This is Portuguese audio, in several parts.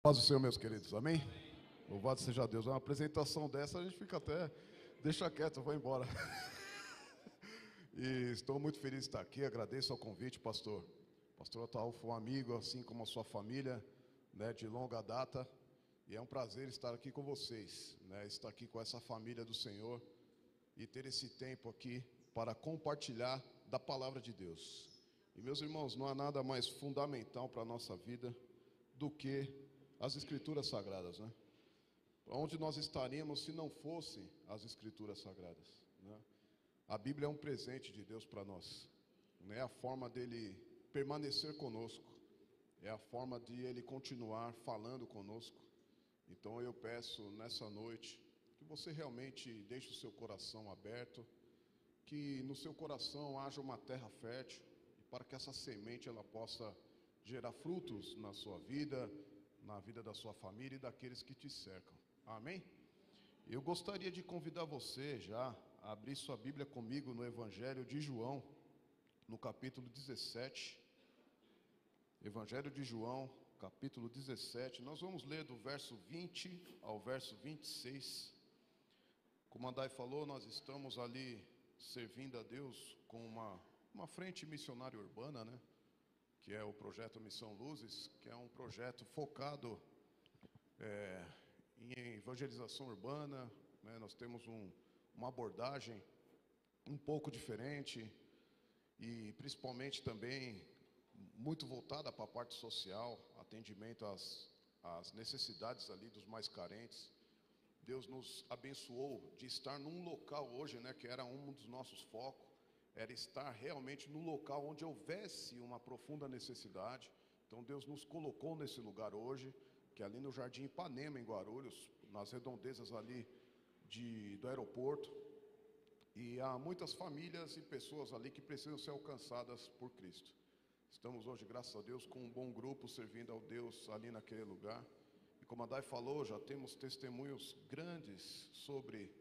Paz do Senhor, meus queridos, amém? Louvado seja Deus. Uma apresentação dessa, a gente fica até, deixa quieto, eu vou embora. E estou muito feliz de estar aqui, agradeço ao convite, pastor. Pastor Otaú foi um amigo, assim como a sua família, né, de longa data. E é um prazer estar aqui com vocês, né, estar aqui com essa família do Senhor e ter esse tempo aqui para compartilhar da palavra de Deus. E meus irmãos, não há nada mais fundamental para a nossa vida do que as Escrituras Sagradas, né? Onde nós estaríamos se não fossem as Escrituras Sagradas, né? A Bíblia é um presente de Deus para nós, né? É a forma dele permanecer conosco, é a forma de ele continuar falando conosco. Então eu peço nessa noite que você realmente deixe o seu coração aberto, que no seu coração haja uma terra fértil, para que essa semente ela possa gerar frutos na sua vida, na vida da sua família e daqueles que te cercam. Amém? Eu gostaria de convidar você já a abrir sua Bíblia comigo no Evangelho de João, no capítulo 17. Evangelho de João, capítulo 17. Nós vamos ler do verso 20 ao verso 26. Como a Dai falou, nós estamos ali servindo a Deus com uma frente missionária urbana, né? Que é o projeto Missão Luzes, que é um projeto focado em evangelização urbana, né? Nós temos uma abordagem um pouco diferente e principalmente também muito voltada para a parte social, atendimento às necessidades ali dos mais carentes. Deus nos abençoou de estar num local hoje, né, que era um dos nossos focos, era estar realmente no local onde houvesse uma profunda necessidade. Então Deus nos colocou nesse lugar hoje, que é ali no Jardim Ipanema, em Guarulhos, nas redondezas ali do aeroporto. E há muitas famílias e pessoas ali que precisam ser alcançadas por Cristo. Estamos hoje, graças a Deus, com um bom grupo servindo ao Deus ali naquele lugar. E como a Dai falou, já temos testemunhos grandes sobre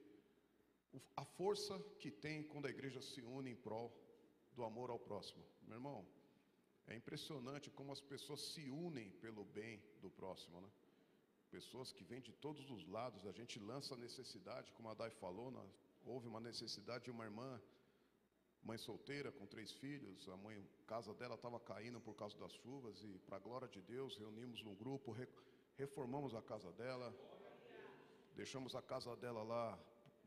a força que tem quando a igreja se une em prol do amor ao próximo. Meu irmão, é impressionante como as pessoas se unem pelo bem do próximo, né? Pessoas que vêm de todos os lados, a gente lança a necessidade, como a Dai falou, houve uma necessidade de uma irmã, mãe solteira com 3 filhos, a casa dela estava caindo por causa das chuvas e, para a glória de Deus, reunimos um grupo, reformamos a casa dela, deixamos a casa dela lá,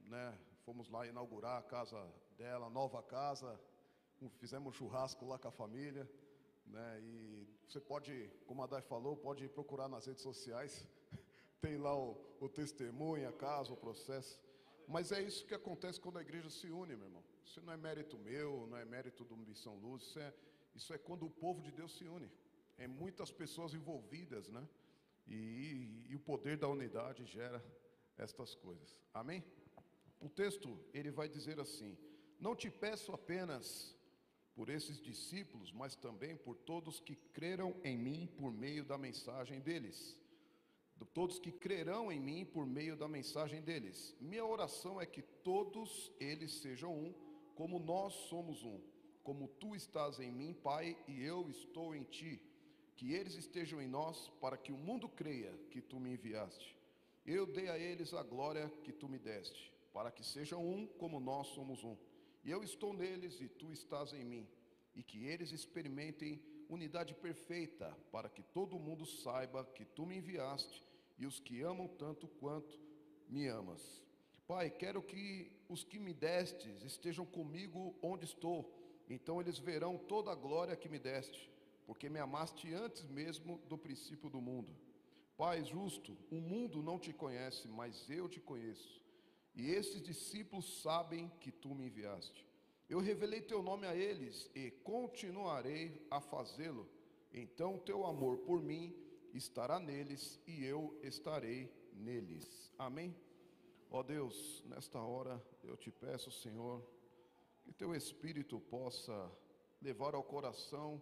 né? Fomos lá inaugurar a casa dela, nova casa, fizemos churrasco lá com a família, né? E você pode, como a Dai falou, pode procurar nas redes sociais, tem lá o testemunho, a casa, o processo. Mas é isso que acontece quando a igreja se une, meu irmão. Isso não é mérito meu, não é mérito do Missão Luz, isso é quando o povo de Deus se une. É muitas pessoas envolvidas, né? E o poder da unidade gera estas coisas. Amém? O texto, ele vai dizer assim: não te peço apenas por esses discípulos, mas também por todos que creram em mim por meio da mensagem deles. Todos que crerão em mim por meio da mensagem deles. Minha oração é que todos eles sejam um, como nós somos um. Como tu estás em mim, Pai, e eu estou em ti. Que eles estejam em nós, para que o mundo creia que tu me enviaste. Eu dei a eles a glória que tu me deste, para que sejam um como nós somos um. E eu estou neles e tu estás em mim. E que eles experimentem unidade perfeita, para que todo mundo saiba que tu me enviaste e os que amam tanto quanto me amas. Pai, quero que os que me destes estejam comigo onde estou, então eles verão toda a glória que me deste, porque me amaste antes mesmo do princípio do mundo. Pai justo, o mundo não te conhece, mas eu te conheço, e esses discípulos sabem que tu me enviaste. Eu revelei teu nome a eles e continuarei a fazê-lo. Então teu amor por mim estará neles e eu estarei neles. Amém? Ó Deus, nesta hora eu te peço, Senhor, que teu Espírito possa levar ao coração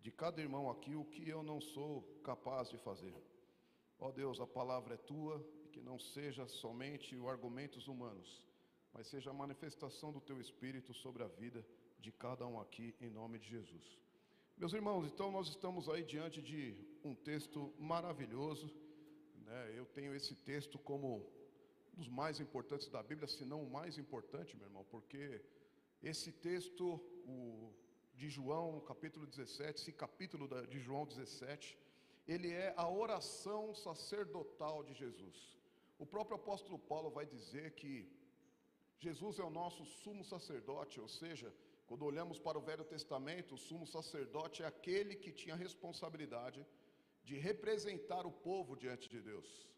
de cada irmão aqui o que eu não sou capaz de fazer. Ó Deus, a palavra é tua e que não seja somente os argumentos humanos, mas seja a manifestação do teu Espírito sobre a vida de cada um aqui, em nome de Jesus. Meus irmãos, então nós estamos aí diante de um texto maravilhoso, né? Eu tenho esse texto como um dos mais importantes da Bíblia, se não o mais importante, meu irmão, porque esse texto, de João, capítulo 17, esse capítulo de João 17, ele é a oração sacerdotal de Jesus. O próprio apóstolo Paulo vai dizer que Jesus é o nosso sumo sacerdote, ou seja, quando olhamos para o Velho Testamento, o sumo sacerdote é aquele que tinha a responsabilidade de representar o povo diante de Deus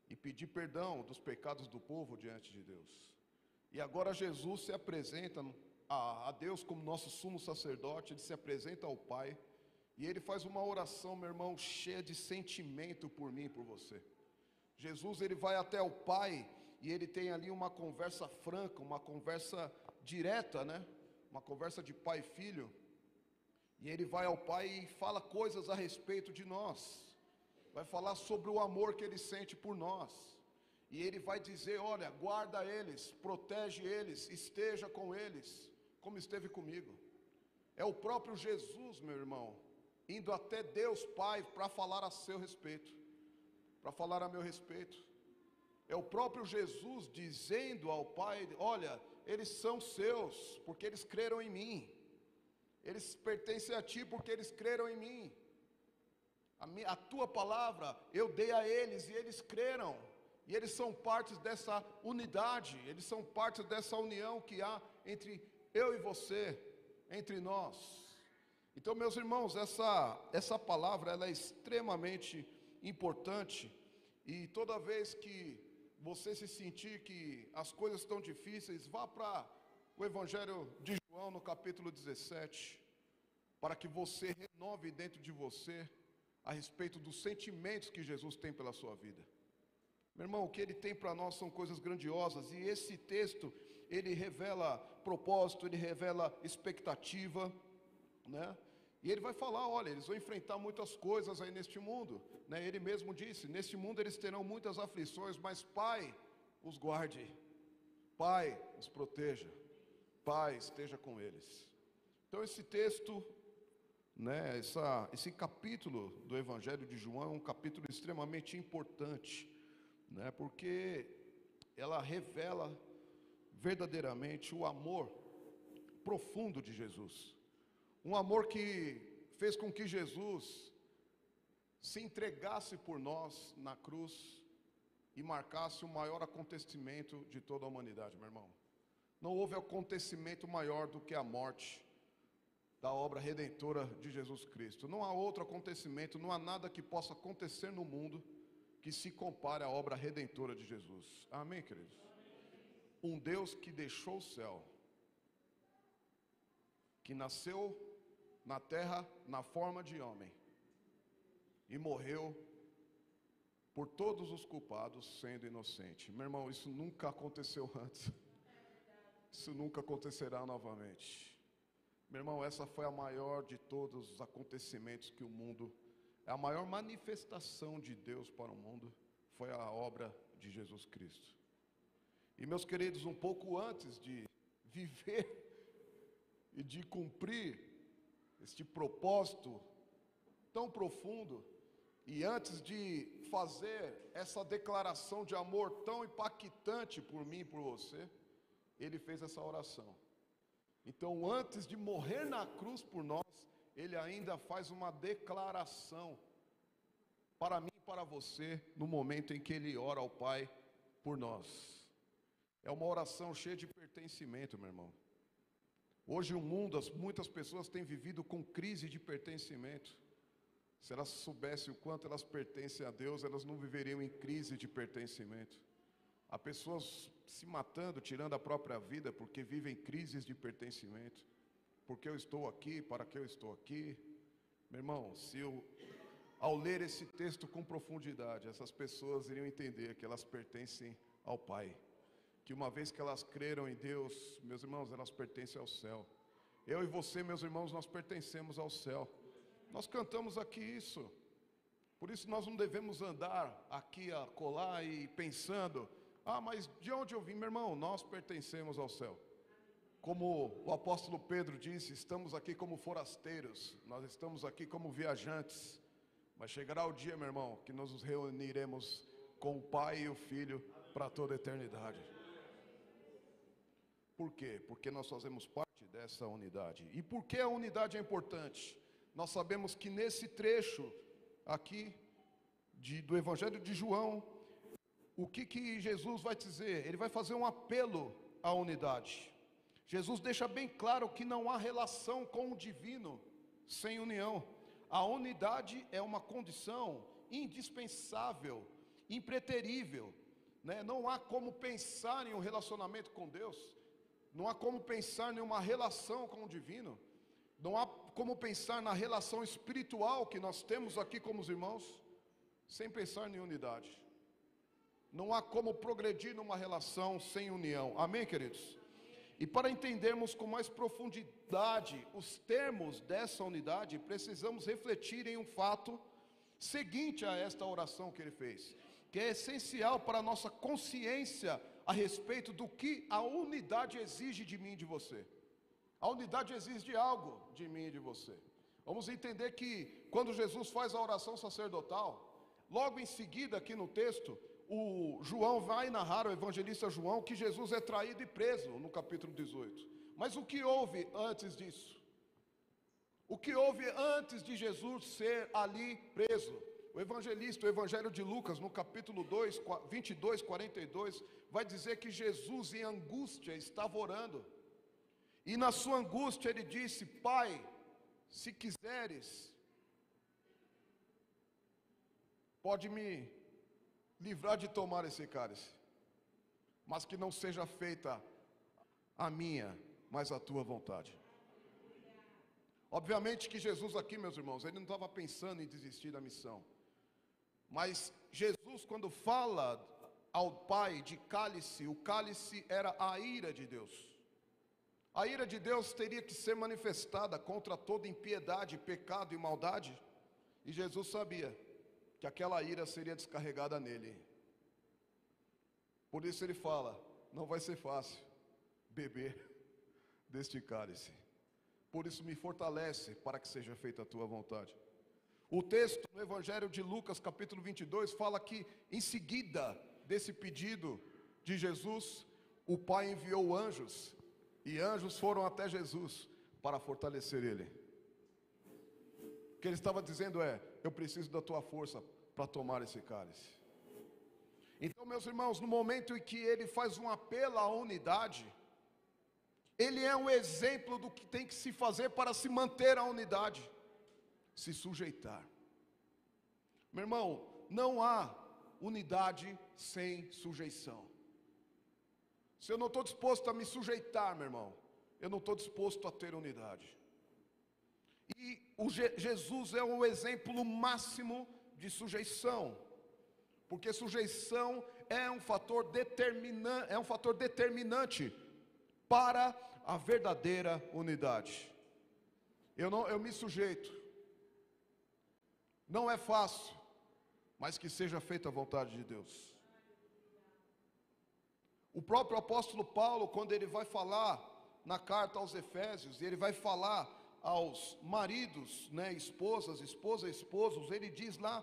e pedir perdão dos pecados do povo diante de Deus. E agora Jesus se apresenta a Deus como nosso sumo sacerdote, ele se apresenta ao Pai, e ele faz uma oração, meu irmão, cheia de sentimento por mim e por você. Jesus, ele vai até o Pai, e ele tem ali uma conversa franca, uma conversa direta, né? Uma conversa de pai e filho, e ele vai ao Pai e fala coisas a respeito de nós, vai falar sobre o amor que ele sente por nós, e ele vai dizer, olha, guarda eles, protege eles, esteja com eles, como esteve comigo. É o próprio Jesus, meu irmão, indo até Deus Pai para falar a seu respeito, para falar a meu respeito. É o próprio Jesus dizendo ao Pai, olha, eles são seus, porque eles creram em mim. Eles pertencem a ti, porque eles creram em mim. A tua palavra eu dei a eles, e eles creram. E eles são partes dessa unidade, eles são parte dessa união que há entre eu e você, entre nós. Então, meus irmãos, essa palavra, ela é extremamente importante. E toda vez que você se sentir que as coisas estão difíceis, vá para o Evangelho de João no capítulo 17, para que você renove dentro de você a respeito dos sentimentos que Jesus tem pela sua vida. Meu irmão, o que ele tem para nós são coisas grandiosas, e esse texto, ele revela propósito, ele revela expectativa, né? E ele vai falar, olha, eles vão enfrentar muitas coisas aí neste mundo, né? Ele mesmo disse, neste mundo eles terão muitas aflições, mas Pai os guarde, Pai os proteja, Pai esteja com eles. Então esse texto, né, esse capítulo do Evangelho de João é um capítulo extremamente importante, né, porque ela revela verdadeiramente o amor profundo de Jesus. Um amor que fez com que Jesus se entregasse por nós na cruz e marcasse o maior acontecimento de toda a humanidade, meu irmão. Não houve acontecimento maior do que a morte da obra redentora de Jesus Cristo. Não há outro acontecimento, não há nada que possa acontecer no mundo que se compare à obra redentora de Jesus. Amém, queridos? Um Deus que deixou o céu, que nasceu na terra na forma de homem e morreu por todos os culpados sendo inocente. Meu irmão, isso nunca aconteceu antes, isso nunca acontecerá novamente. Meu irmão, essa foi a maior de todos os acontecimentos que o mundo, a maior manifestação de Deus para o mundo foi a obra de Jesus Cristo. E meus queridos, um pouco antes de viver e de cumprir este propósito tão profundo, e antes de fazer essa declaração de amor tão impactante por mim e por você, ele fez essa oração. Então, antes de morrer na cruz por nós, ele ainda faz uma declaração para mim e para você, no momento em que ele ora ao Pai por nós. É uma oração cheia de pertencimento, meu irmão. Hoje o mundo, muitas pessoas têm vivido com crise de pertencimento. Se elas soubessem o quanto elas pertencem a Deus, elas não viveriam em crise de pertencimento. Há pessoas se matando, tirando a própria vida, porque vivem crises de pertencimento. Porque eu estou aqui, para que eu estou aqui? Meu irmão, ao ler esse texto com profundidade, essas pessoas iriam entender que elas pertencem ao Pai. Que uma vez que elas creram em Deus, meus irmãos, elas pertencem ao céu. Eu e você, meus irmãos, nós pertencemos ao céu. Nós cantamos aqui isso. Por isso nós não devemos andar aqui a colar e pensando, mas de onde eu vim, meu irmão? Nós pertencemos ao céu. Como o apóstolo Pedro disse, estamos aqui como forasteiros, nós estamos aqui como viajantes, mas chegará o dia, meu irmão, que nós nos reuniremos com o Pai e o Filho para toda a eternidade. Por quê? Porque nós fazemos parte dessa unidade. E por que a unidade é importante? Nós sabemos que nesse trecho aqui do Evangelho de João, o que Jesus vai dizer? Ele vai fazer um apelo à unidade. Jesus deixa bem claro que não há relação com o divino sem união. A unidade é uma condição indispensável, impreterível, né? Não há como pensar em um relacionamento com Deus, não há como pensar em uma relação com o divino, não há como pensar na relação espiritual que nós temos aqui como os irmãos, sem pensar em unidade. Não há como progredir numa relação sem união. Amém, queridos? E para entendermos com mais profundidade os termos dessa unidade, precisamos refletir em um fato seguinte a esta oração que ele fez, que é essencial para a nossa consciência a respeito do que a unidade exige de mim e de você. A unidade exige algo de mim e de você. Vamos entender que quando Jesus faz a oração sacerdotal, logo em seguida aqui no texto, o João vai narrar, o evangelista João, que Jesus é traído e preso no capítulo 18. Mas o que houve antes disso? O que houve antes de Jesus ser ali preso? O evangelista, o evangelho de Lucas, no capítulo 2, 22, 42, vai dizer que Jesus em angústia estava orando. E na sua angústia ele disse: Pai, se quiseres, pode me livrar de tomar esse cálice, mas que não seja feita a minha, mas a tua vontade. Obviamente que Jesus aqui, meus irmãos, ele não estava pensando em desistir da missão, mas Jesus, quando fala ao Pai de cálice, o cálice era a ira de Deus. A ira de Deus teria que ser manifestada contra toda impiedade, pecado e maldade, e Jesus sabia que aquela ira seria descarregada nele. Por isso ele fala: não vai ser fácil beber deste cálice. Por isso me fortalece para que seja feita a tua vontade. O texto no Evangelho de Lucas, capítulo 22, fala que em seguida desse pedido de Jesus, o Pai enviou anjos, e anjos foram até Jesus para fortalecer ele. O que ele estava dizendo é: eu preciso da tua força para tomar esse cálice. Então, meus irmãos, no momento em que ele faz um apelo à unidade, ele é um exemplo do que tem que se fazer para se manter a unidade: se sujeitar. Meu irmão, não há unidade sem sujeição. Se eu não estou disposto a me sujeitar, meu irmão, eu não estou disposto a ter unidade. E Jesus é o exemplo máximo de sujeição, porque sujeição é um fator determinante para a verdadeira unidade. Eu me sujeito. Não é fácil, mas que seja feita a vontade de Deus. O próprio apóstolo Paulo, quando ele vai falar na carta aos Efésios, e ele vai falar aos maridos, né, esposas, esposos, ele diz lá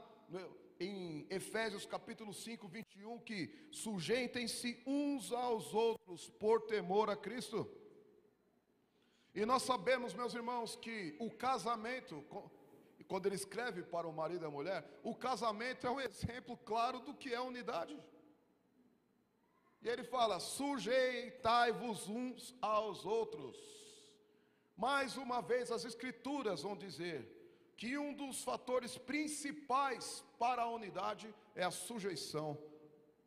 em Efésios capítulo 5, 21, que sujeitem-se uns aos outros por temor a Cristo. E nós sabemos, meus irmãos, que o casamento, quando ele escreve para o marido e a mulher, o casamento é um exemplo claro do que é unidade. E ele fala: sujeitai-vos uns aos outros. Mais uma vez as escrituras vão dizer que um dos fatores principais para a unidade é a sujeição.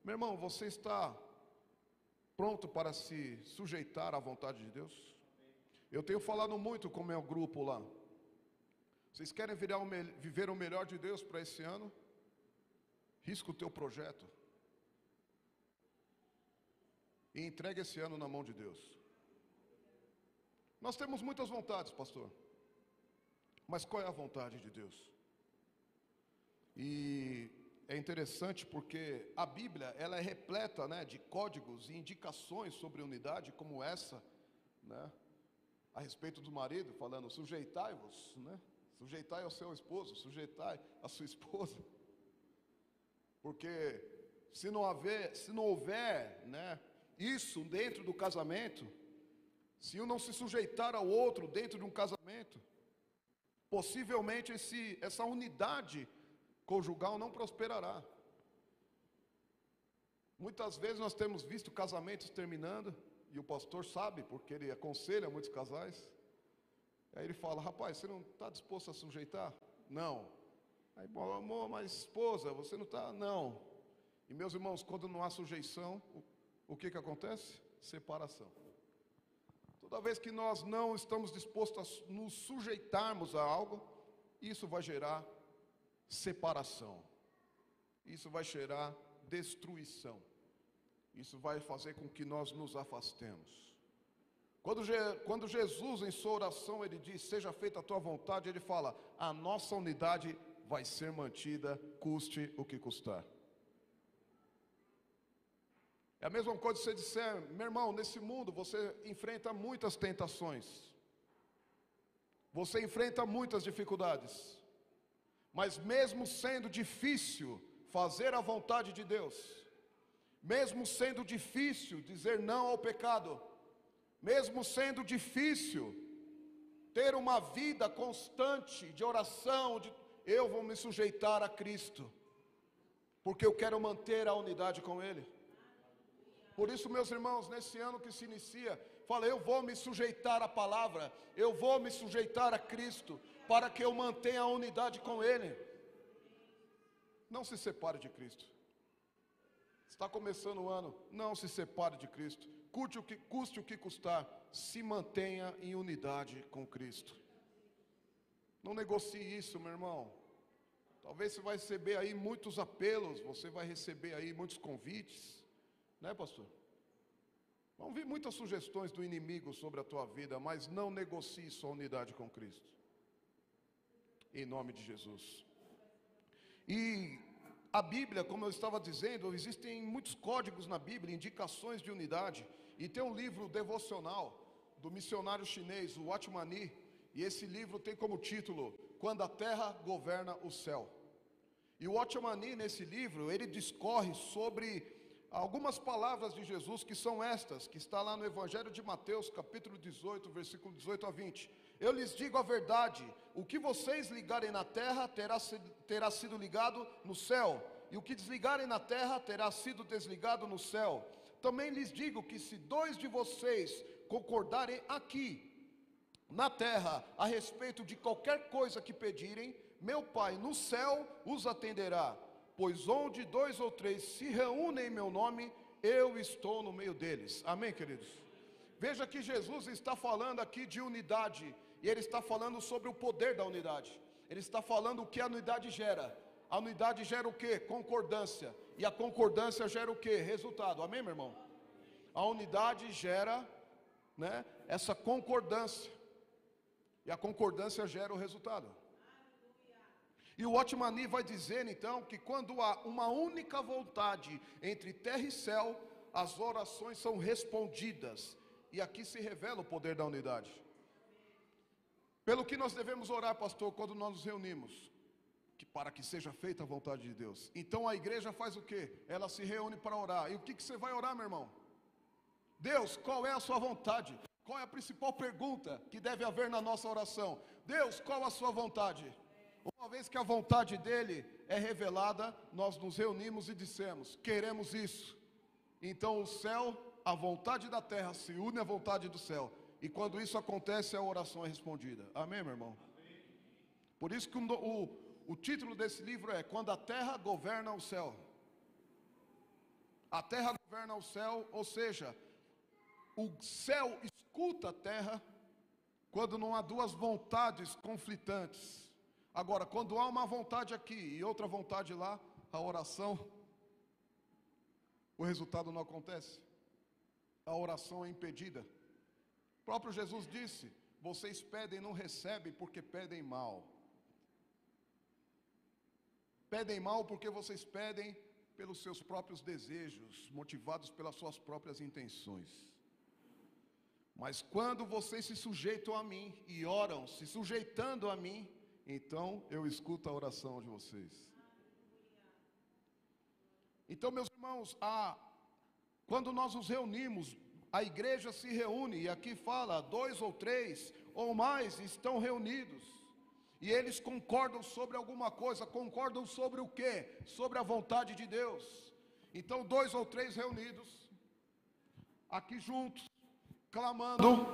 Meu irmão, você está pronto para se sujeitar à vontade de Deus? Eu tenho falado muito com o meu grupo lá. Vocês querem viver o melhor de Deus para esse ano? Risca o teu projeto e entrega esse ano na mão de Deus. Nós temos muitas vontades, pastor, mas qual é a vontade de Deus? E é interessante porque a Bíblia, ela é repleta, né, de códigos e indicações sobre unidade como essa, né? A respeito do marido, falando, sujeitai-vos, né? Sujeitai ao seu esposo, sujeitai a sua esposa. Porque se não houver, né, isso dentro do casamento, se um não se sujeitar ao outro dentro de um casamento, possivelmente essa unidade conjugal não prosperará. Muitas vezes nós temos visto casamentos terminando, e o pastor sabe, porque ele aconselha muitos casais. Aí ele fala, rapaz, você não está disposto a sujeitar? Não. Aí, bom, amor, mas esposa, você não está? Não. E meus irmãos, quando não há sujeição, o que acontece? Separação. Toda vez que nós não estamos dispostos a nos sujeitarmos a algo, isso vai gerar separação. Isso vai gerar destruição. Isso vai fazer com que nós nos afastemos. Quando Jesus, em sua oração, ele diz, seja feita a tua vontade, ele fala, a nossa unidade vai ser mantida, custe o que custar. É a mesma coisa se você disser, meu irmão, nesse mundo você enfrenta muitas tentações. Você enfrenta muitas dificuldades. Mas mesmo sendo difícil fazer a vontade de Deus, mesmo sendo difícil dizer não ao pecado, mesmo sendo difícil ter uma vida constante de oração, eu vou me sujeitar a Cristo, porque eu quero manter a unidade com Ele. Por isso, meus irmãos, nesse ano que se inicia, fala, eu vou me sujeitar à palavra, eu vou me sujeitar a Cristo, para que eu mantenha a unidade com Ele. Não se separe de Cristo. Está começando o ano, não se separe de Cristo. Custe o que custar, se mantenha em unidade com Cristo. Não negocie isso, meu irmão. Talvez você vai receber aí muitos apelos, você vai receber aí muitos convites, né, pastor? Vão vir muitas sugestões do inimigo sobre a tua vida, mas não negocie sua unidade com Cristo. Em nome de Jesus. E a Bíblia, como eu estava dizendo, existem muitos códigos na Bíblia, indicações de unidade. E tem um livro devocional do missionário chinês, o Watchman Nee, e esse livro tem como título, Quando a Terra Governa o Céu. E o Watchman Nee, nesse livro, ele discorre sobre algumas palavras de Jesus que são estas, que está lá no Evangelho de Mateus, capítulo 18, versículo 18 a 20. Eu lhes digo a verdade, o que vocês ligarem na terra terá sido ligado no céu, e o que desligarem na terra terá sido desligado no céu. Também lhes digo que se 2 de vocês concordarem aqui, na terra, a respeito de qualquer coisa que pedirem, meu Pai no céu os atenderá. Pois onde 2 ou 3 se reúnem em meu nome, eu estou no meio deles. Amém, queridos? Veja que Jesus está falando aqui de unidade, e Ele está falando sobre o poder da unidade. Ele está falando o que a unidade gera. A unidade gera o quê? Concordância. E a concordância gera o quê? Resultado. Amém, meu irmão? A unidade gera, né, essa concordância. E a concordância gera o resultado. E o Watchman Nee vai dizer então que quando há uma única vontade entre terra e céu, as orações são respondidas. E aqui se revela o poder da unidade. Pelo que nós devemos orar, pastor, quando nós nos reunimos? Para que seja feita a vontade de Deus. Então a igreja faz o quê? Ela se reúne para orar. E o que você vai orar, meu irmão? Deus, qual é a sua vontade? Qual é a principal pergunta que deve haver na nossa oração? Deus, qual a sua vontade? Uma vez que a vontade dele é revelada, nós nos reunimos e dissemos, queremos isso. Então o céu, a vontade da terra se une à vontade do céu. E quando isso acontece, a oração é respondida. Amém, meu irmão? Amém. Por isso que o título desse livro é Quando a Terra Governa o Céu. A terra governa o céu, ou seja, o céu escuta a terra quando não há duas vontades conflitantes. Agora, quando há uma vontade aqui e outra vontade lá, a oração, o resultado não acontece. A oração é impedida. O próprio Jesus disse, vocês pedem e não recebem porque pedem mal. Pedem mal porque vocês pedem pelos seus próprios desejos, motivados pelas suas próprias intenções. Mas quando vocês se sujeitam a mim e oram, se sujeitando a mim, então eu escuto a oração de vocês. Então, meus irmãos, quando nós nos reunimos, a igreja se reúne, e aqui fala, 2 ou 3 ou mais estão reunidos, e eles concordam sobre alguma coisa. Concordam sobre o quê? Sobre a vontade de Deus. Então, 2 ou 3 reunidos, aqui juntos, clamando,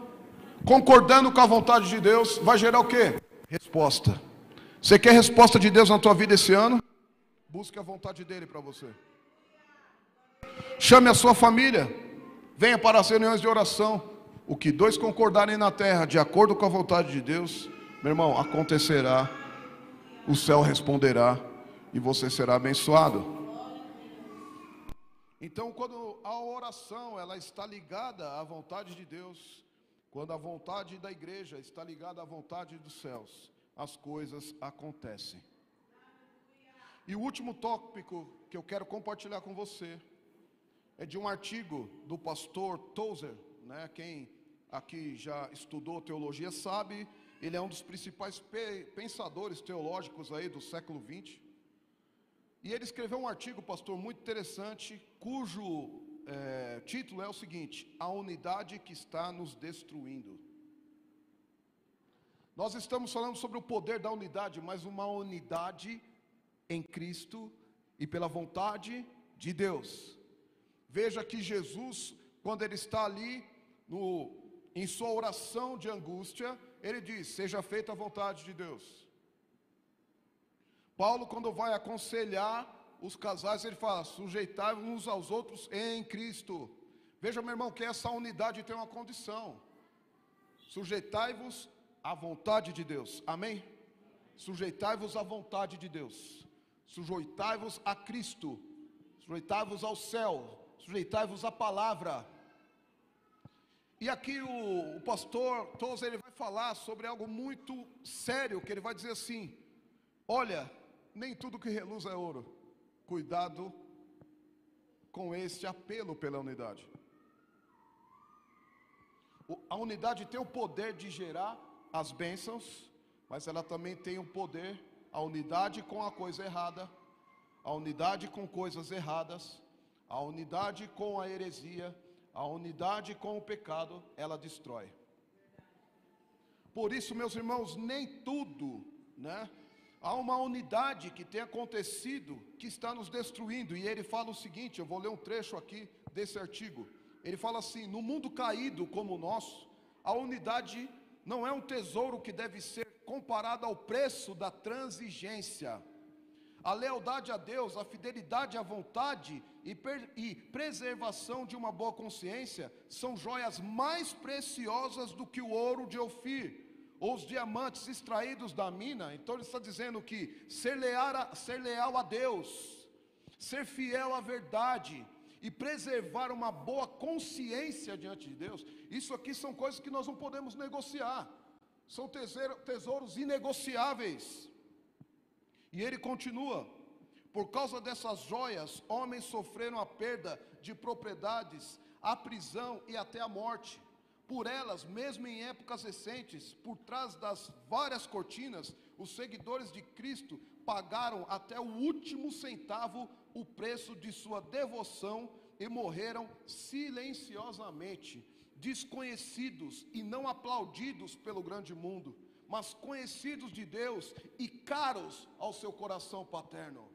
concordando com a vontade de Deus, vai gerar o quê? Resposta. Você quer resposta de Deus na tua vida esse ano? Busque a vontade dele para você. Chame a sua família, venha para as reuniões de oração. O que 2 concordarem na terra, de acordo com a vontade de Deus, meu irmão, acontecerá. O céu responderá e você será abençoado. Então, quando a oração ela está ligada à vontade de Deus, quando a vontade da igreja está ligada à vontade dos céus, as coisas acontecem. E o último tópico que eu quero compartilhar com você é de um artigo do pastor Tozer, né? Quem aqui já estudou teologia sabe, ele é um dos principais pensadores teológicos aí do século 20. E ele escreveu um artigo, pastor, muito interessante, cujo título é o seguinte: a unidade que está nos destruindo. Nós estamos falando sobre o poder da unidade, mas uma unidade em Cristo e pela vontade de Deus. Veja que Jesus, quando ele está ali em sua oração de angústia, ele diz: seja feita a vontade de Deus. Paulo, quando vai aconselhar os casais, ele fala: sujeitai-vos uns aos outros em Cristo. Veja, meu irmão, que essa unidade tem uma condição: sujeitai-vos à vontade de Deus. Amém? Sujeitai-vos à vontade de Deus. Sujeitai-vos a Cristo. Sujeitai-vos ao céu. Sujeitai-vos à palavra. E aqui o pastor Tozer, ele vai falar sobre algo muito sério, que ele vai dizer assim: olha, nem tudo que reluz é ouro. Cuidado com este apelo pela unidade. A unidade tem o poder de gerar as bênçãos, mas ela também tem o poder, a unidade com a coisa errada, a unidade com coisas erradas, a unidade com a heresia, a unidade com o pecado, ela destrói. Por isso, meus irmãos, nem tudo, né? Há uma unidade que tem acontecido, que está nos destruindo. E ele fala o seguinte, eu vou ler um trecho aqui desse artigo. Ele fala assim: no mundo caído como o nosso, a unidade não é um tesouro que deve ser comparado ao preço da transigência. A lealdade a Deus, a fidelidade à vontade e preservação de uma boa consciência são joias mais preciosas do que o ouro de Ofir, ou os diamantes extraídos da mina. Então ele está dizendo que ser leal a Deus, ser fiel à verdade e preservar uma boa consciência diante de Deus, isso aqui são coisas que nós não podemos negociar, são tesouros inegociáveis. E ele continua: por causa dessas joias, homens sofreram a perda de propriedades, a prisão e até a morte. Por elas, mesmo em épocas recentes, por trás das várias cortinas, os seguidores de Cristo pagaram até o último centavo o preço de sua devoção e morreram silenciosamente, desconhecidos e não aplaudidos pelo grande mundo, mas conhecidos de Deus e caros ao seu coração paterno.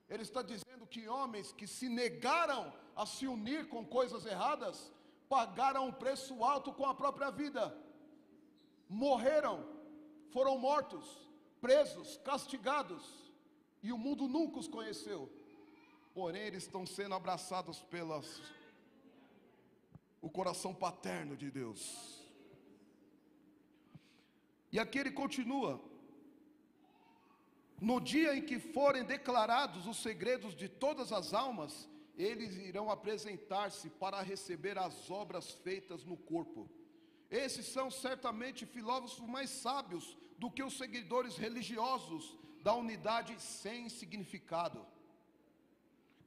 Ele está dizendo que homens que se negaram a se unir com coisas erradas, pagaram um preço alto com a própria vida, morreram, foram mortos, presos, castigados, e o mundo nunca os conheceu. Porém, eles estão sendo abraçados o coração paterno de Deus. E aqui ele continua: no dia em que forem declarados os segredos de todas as almas, eles irão apresentar-se para receber as obras feitas no corpo. Esses são certamente filósofos mais sábios do que os seguidores religiosos da unidade sem significado,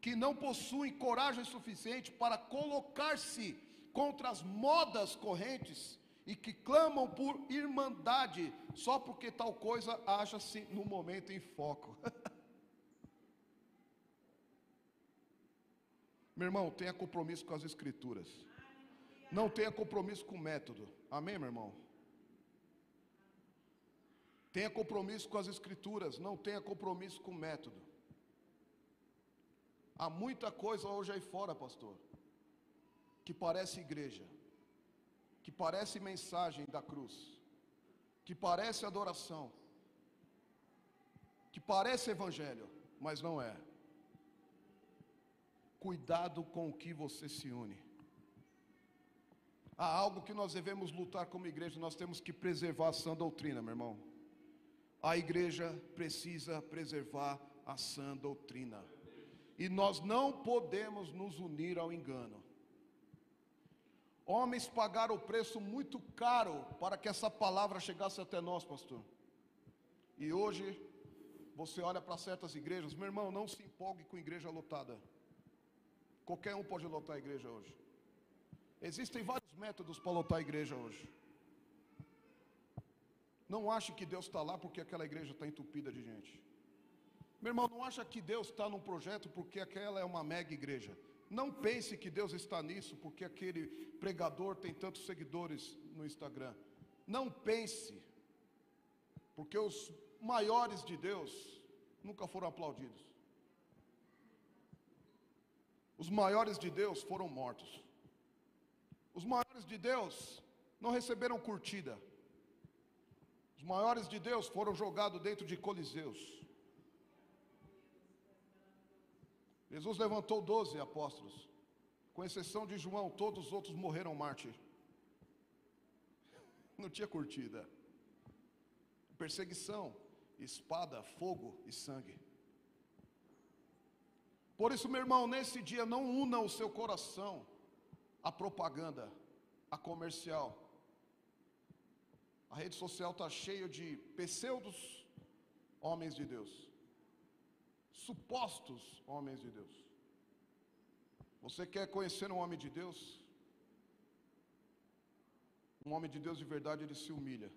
que não possuem coragem suficiente para colocar-se contra as modas correntes e que clamam por irmandade, só porque tal coisa acha-se no momento em foco. Meu irmão, tenha compromisso com as Escrituras. Não tenha compromisso com o método. Amém, meu irmão? Tenha compromisso com as Escrituras. Não tenha compromisso com o método. Há muita coisa hoje aí fora, pastor, que parece igreja, que parece mensagem da cruz, que parece adoração, que parece evangelho, mas não é. Cuidado com o que você se une. Há algo que nós devemos lutar como igreja, nós temos que preservar a sã doutrina, meu irmão. A igreja precisa preservar a sã doutrina. E nós não podemos nos unir ao engano. Homens pagaram o preço muito caro para que essa palavra chegasse até nós, pastor. E hoje, você olha para certas igrejas, meu irmão, não se empolgue com igreja lotada. Qualquer um pode lotar a igreja hoje. Existem vários métodos para lotar a igreja hoje. Não ache que Deus está lá porque aquela igreja está entupida de gente. Meu irmão, não acha que Deus está num projeto porque aquela é uma mega igreja. Não pense que Deus está nisso porque aquele pregador tem tantos seguidores no Instagram. Não pense, porque os maiores de Deus nunca foram aplaudidos. Os maiores de Deus foram mortos. Os maiores de Deus não receberam curtida. Os maiores de Deus foram jogados dentro de coliseus. Jesus levantou 12 apóstolos, com exceção de João, todos os outros morreram mártir. Não tinha curtida. Perseguição, espada, fogo e sangue. Por isso, meu irmão, nesse dia não una o seu coração à propaganda, à comercial. A rede social está cheia de pseudos homens de Deus. Supostos homens de Deus. Você quer conhecer um homem de Deus? Um homem de Deus de verdade, ele se humilha.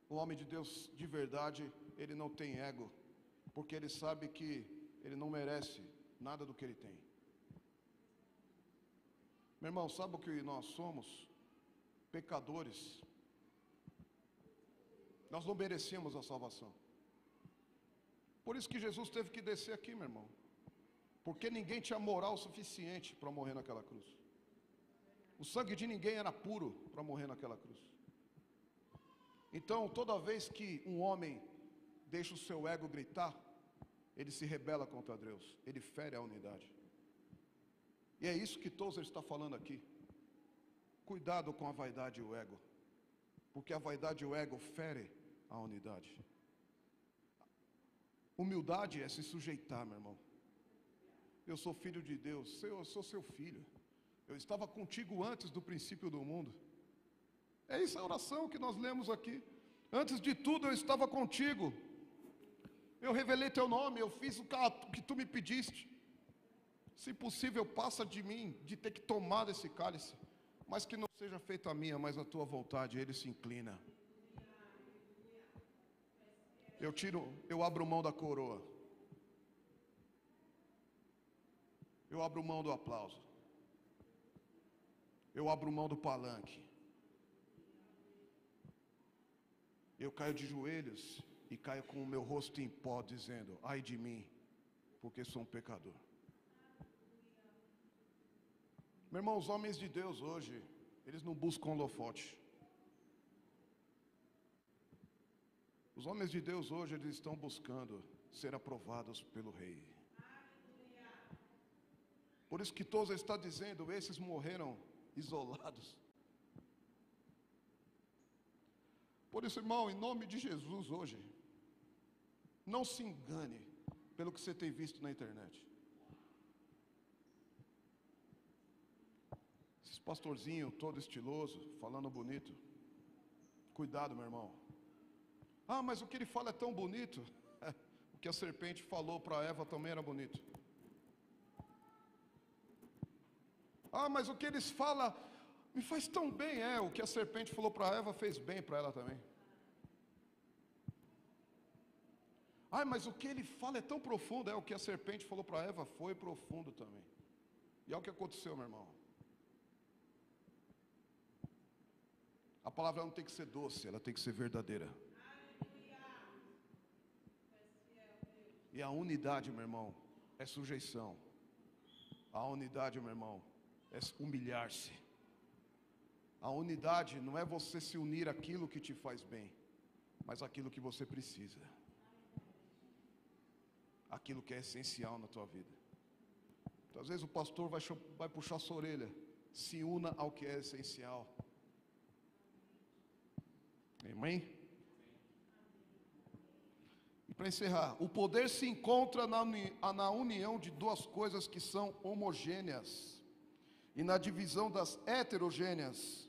O homem de Deus de verdade, ele não tem ego, porque ele sabe que ele não merece nada do que ele tem. Meu irmão, sabe o que nós somos? Pecadores. Nós não merecíamos a salvação. Por isso que Jesus teve que descer aqui, meu irmão. Porque ninguém tinha moral suficiente para morrer naquela cruz. O sangue de ninguém era puro para morrer naquela cruz. Então, toda vez que um homem deixa o seu ego gritar, ele se rebela contra Deus. Ele fere a unidade. E é isso que Tozer está falando aqui. Cuidado com a vaidade e o ego. Porque a vaidade e o ego ferem a unidade. Humildade é se sujeitar, meu irmão. Eu sou filho de Deus, eu sou seu filho. Eu estava contigo antes do princípio do mundo. É essa a oração que nós lemos aqui. Antes de tudo eu estava contigo. Eu revelei teu nome, eu fiz o que tu me pediste. Se possível, passa de mim, de ter que tomar desse cálice. Mas que não seja feita a minha, mas a tua vontade. Ele se inclina. Eu abro mão da coroa. Eu abro mão do aplauso. Eu abro mão do palanque. Eu caio de joelhos e caio com o meu rosto em pó, dizendo: ai de mim, porque sou um pecador. Meu irmão, os homens de Deus hoje, eles não buscam holofote. Os homens de Deus hoje, eles estão buscando ser aprovados pelo Rei. Por isso que Tozer está dizendo, esses morreram isolados. Por isso, irmão, em nome de Jesus hoje, não se engane pelo que você tem visto na internet. Esses pastorzinhos todo estiloso, falando bonito. Cuidado, meu irmão. Ah, mas o que ele fala é tão bonito. O que a serpente falou para Eva também era bonito. Ah, mas o que eles falam me faz tão bem. O que a serpente falou para Eva fez bem para ela também. Ah, mas o que ele fala é tão profundo. O que a serpente falou para Eva foi profundo também. E é o que aconteceu, meu irmão. A palavra não tem que ser doce, ela tem que ser verdadeira. E a unidade, meu irmão, é sujeição. A unidade, meu irmão, é humilhar-se. A unidade não é você se unir àquilo que te faz bem, mas àquilo que você precisa. Aquilo que é essencial na tua vida. Então, às vezes o pastor vai puxar sua orelha. Se una ao que é essencial. Amém? E para encerrar, o poder se encontra na união de duas coisas que são homogêneas e na divisão das heterogêneas.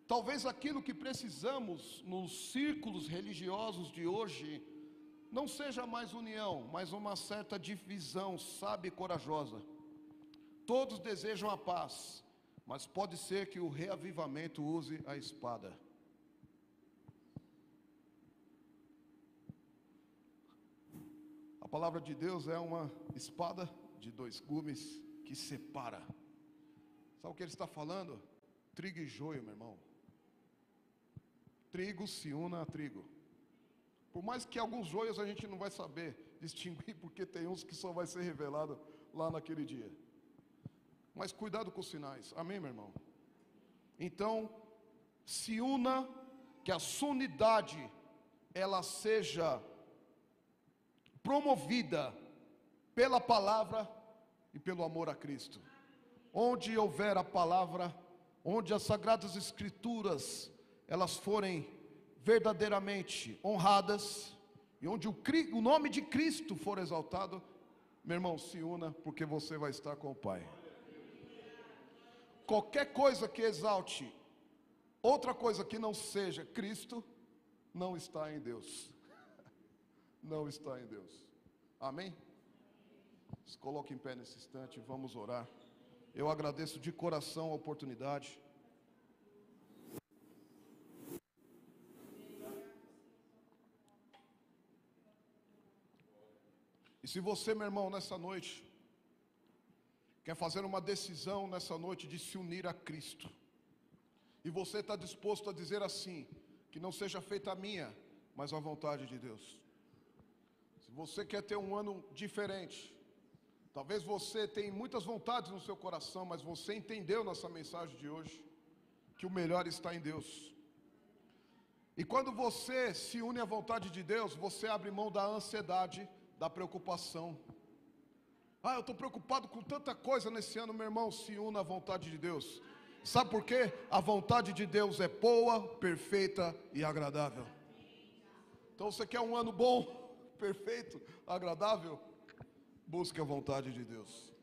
Talvez aquilo que precisamos nos círculos religiosos de hoje não seja mais união, mas uma certa divisão sábia e corajosa. Todos desejam a paz, mas pode ser que o reavivamento use a espada. A palavra de Deus é uma espada de dois gumes que separa. Sabe o que ele está falando? Trigo e joio, meu irmão. Trigo se una a trigo. Por mais que alguns joios a gente não vai saber distinguir, porque tem uns que só vai ser revelado lá naquele dia. Mas cuidado com os sinais. Amém, meu irmão? Então, se una, que a sua unidade ela seja promovida pela palavra e pelo amor a Cristo. Onde houver a palavra, onde as sagradas escrituras elas forem verdadeiramente honradas, e onde o nome de Cristo for exaltado, meu irmão, se una, porque você vai estar com o Pai. Qualquer coisa que exalte outra coisa que não seja Cristo, não está em Deus. Não está em Deus. Amém? Se coloque em pé nesse instante, vamos orar. Eu agradeço de coração a oportunidade. E se você, meu irmão, nessa noite quer fazer uma decisão nessa noite de se unir a Cristo, e você está disposto a dizer assim, que não seja feita a minha, mas a vontade de Deus. Se você quer ter um ano diferente, talvez você tenha muitas vontades no seu coração, mas você entendeu nessa mensagem de hoje, que o melhor está em Deus. E quando você se une à vontade de Deus, você abre mão da ansiedade, da preocupação. Eu estou preocupado com tanta coisa nesse ano, meu irmão, se una à vontade de Deus. Sabe por quê? A vontade de Deus é boa, perfeita e agradável. Então você quer um ano bom, perfeito, agradável? Busque a vontade de Deus.